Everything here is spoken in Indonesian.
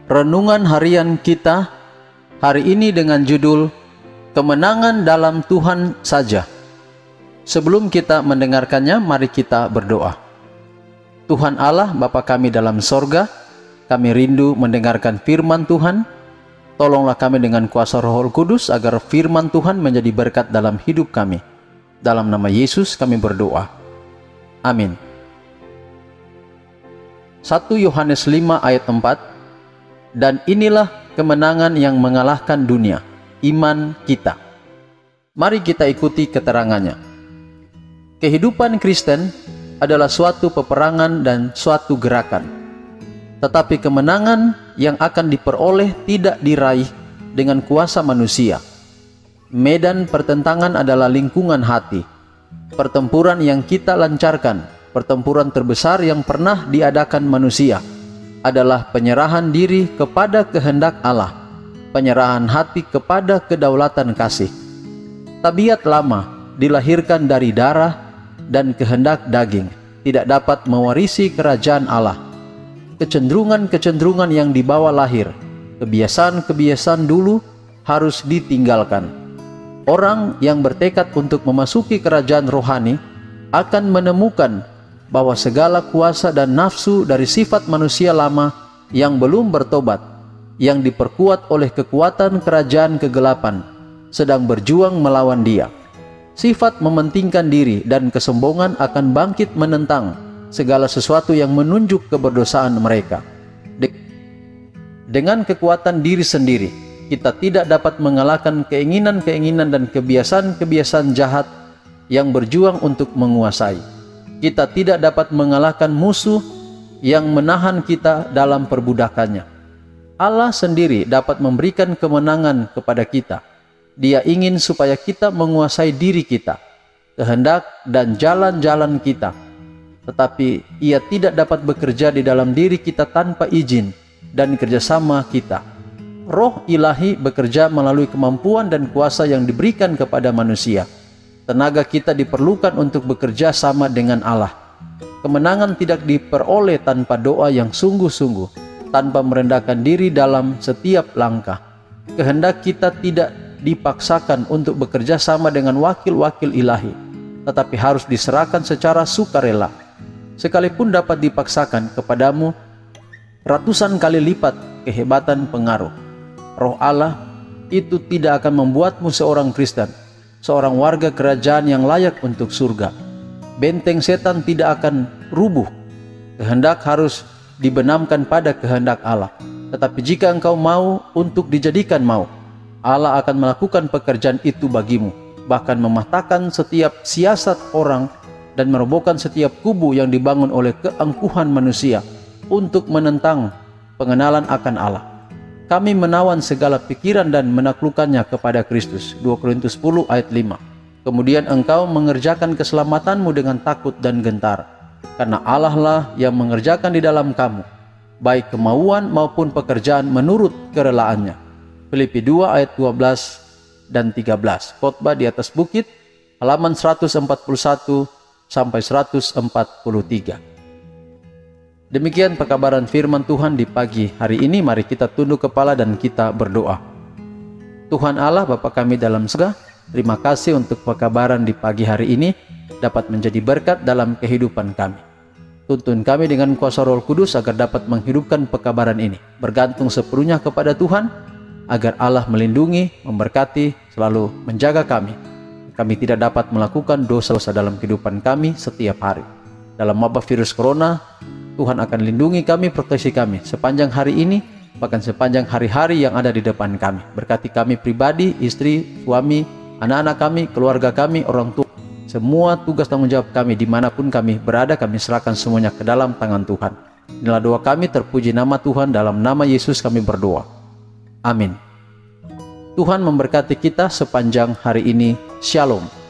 Renungan harian kita hari ini dengan judul Kemenangan dalam Tuhan saja. Sebelum kita mendengarkannya, mari kita berdoa. Tuhan Allah, Bapa kami dalam sorga, kami rindu mendengarkan firman Tuhan. Tolonglah kami dengan kuasa Roh Kudus agar firman Tuhan menjadi berkat dalam hidup kami. Dalam nama Yesus kami berdoa. Amin. 1 Yohanes 5 ayat 4. Dan inilah kemenangan yang mengalahkan dunia, iman kita. Mari kita ikuti keterangannya. Kehidupan Kristen adalah suatu peperangan dan suatu gerakan. Tetapi kemenangan yang akan diperoleh tidak diraih dengan kuasa manusia. Medan pertentangan adalah lingkungan hati. Pertempuran yang kita lancarkan, pertempuran terbesar yang pernah diadakan manusia, adalah penyerahan diri kepada kehendak Allah, penyerahan hati kepada kedaulatan kasih. Tabiat lama dilahirkan dari darah dan kehendak daging, tidak dapat mewarisi kerajaan Allah. Kecenderungan-kecenderungan yang dibawa lahir, kebiasaan-kebiasaan dulu harus ditinggalkan. Orang yang bertekad untuk memasuki kerajaan rohani akan menemukan bahwa segala kuasa dan nafsu dari sifat manusia lama yang belum bertobat, yang diperkuat oleh kekuatan kerajaan kegelapan, sedang berjuang melawan dia. Sifat mementingkan diri dan kesombongan akan bangkit menentang segala sesuatu yang menunjuk keberdosaan mereka. Dengan kekuatan diri sendiri, kita tidak dapat mengalahkan keinginan-keinginan dan kebiasaan-kebiasaan jahat yang berjuang untuk menguasai. Kita tidak dapat mengalahkan musuh yang menahan kita dalam perbudakannya. Allah sendiri dapat memberikan kemenangan kepada kita. Dia ingin supaya kita menguasai diri kita, kehendak dan jalan-jalan kita. Tetapi Ia tidak dapat bekerja di dalam diri kita tanpa izin dan kerjasama kita. Roh ilahi bekerja melalui kemampuan dan kuasa yang diberikan kepada manusia. Tenaga kita diperlukan untuk bekerja sama dengan Allah. Kemenangan tidak diperoleh tanpa doa yang sungguh-sungguh, tanpa merendahkan diri dalam setiap langkah. Kehendak kita tidak dipaksakan untuk bekerja sama dengan wakil-wakil ilahi, tetapi harus diserahkan secara sukarela. Sekalipun dapat dipaksakan kepadamu ratusan kali lipat kehebatan pengaruh, Roh Allah itu tidak akan membuatmu seorang Kristen, seorang warga kerajaan yang layak untuk surga. Benteng setan tidak akan rubuh. Kehendak harus dibenamkan pada kehendak Allah. Tetapi jika engkau mau untuk dijadikan mau, Allah akan melakukan pekerjaan itu bagimu, bahkan mematahkan setiap siasat orang dan merobohkan setiap kubu yang dibangun oleh keangkuhan manusia untuk menentang pengenalan akan Allah. Kami menawan segala pikiran dan menaklukkannya kepada Kristus. 2 Korintus 10 ayat 5. Kemudian engkau mengerjakan keselamatanmu dengan takut dan gentar, karena Allah lah yang mengerjakan di dalam kamu, baik kemauan maupun pekerjaan menurut kerelaannya. Filipi 2 ayat 12 dan 13. Khotbah di atas bukit, halaman 141 sampai 143. Demikian pekabaran firman Tuhan di pagi hari ini. Mari kita tunduk kepala dan kita berdoa. Tuhan Allah, Bapa kami dalam surga, terima kasih untuk pekabaran di pagi hari ini dapat menjadi berkat dalam kehidupan kami. Tuntun kami dengan kuasa Roh Kudus agar dapat menghidupkan pekabaran ini, bergantung sepenuhnya kepada Tuhan, agar Allah melindungi, memberkati, selalu menjaga kami. Kami tidak dapat melakukan dosa-dosa dalam kehidupan kami setiap hari. Dalam wabah virus corona, Tuhan akan lindungi kami, proteksi kami sepanjang hari ini, bahkan sepanjang hari-hari yang ada di depan kami. Berkati kami pribadi, istri, suami, anak-anak kami, keluarga kami, orang tua. Semua tugas tanggung jawab kami dimanapun kami berada, kami serahkan semuanya ke dalam tangan Tuhan. Inilah doa kami, terpuji nama Tuhan, dalam nama Yesus kami berdoa. Amin. Tuhan memberkati kita sepanjang hari ini. Shalom.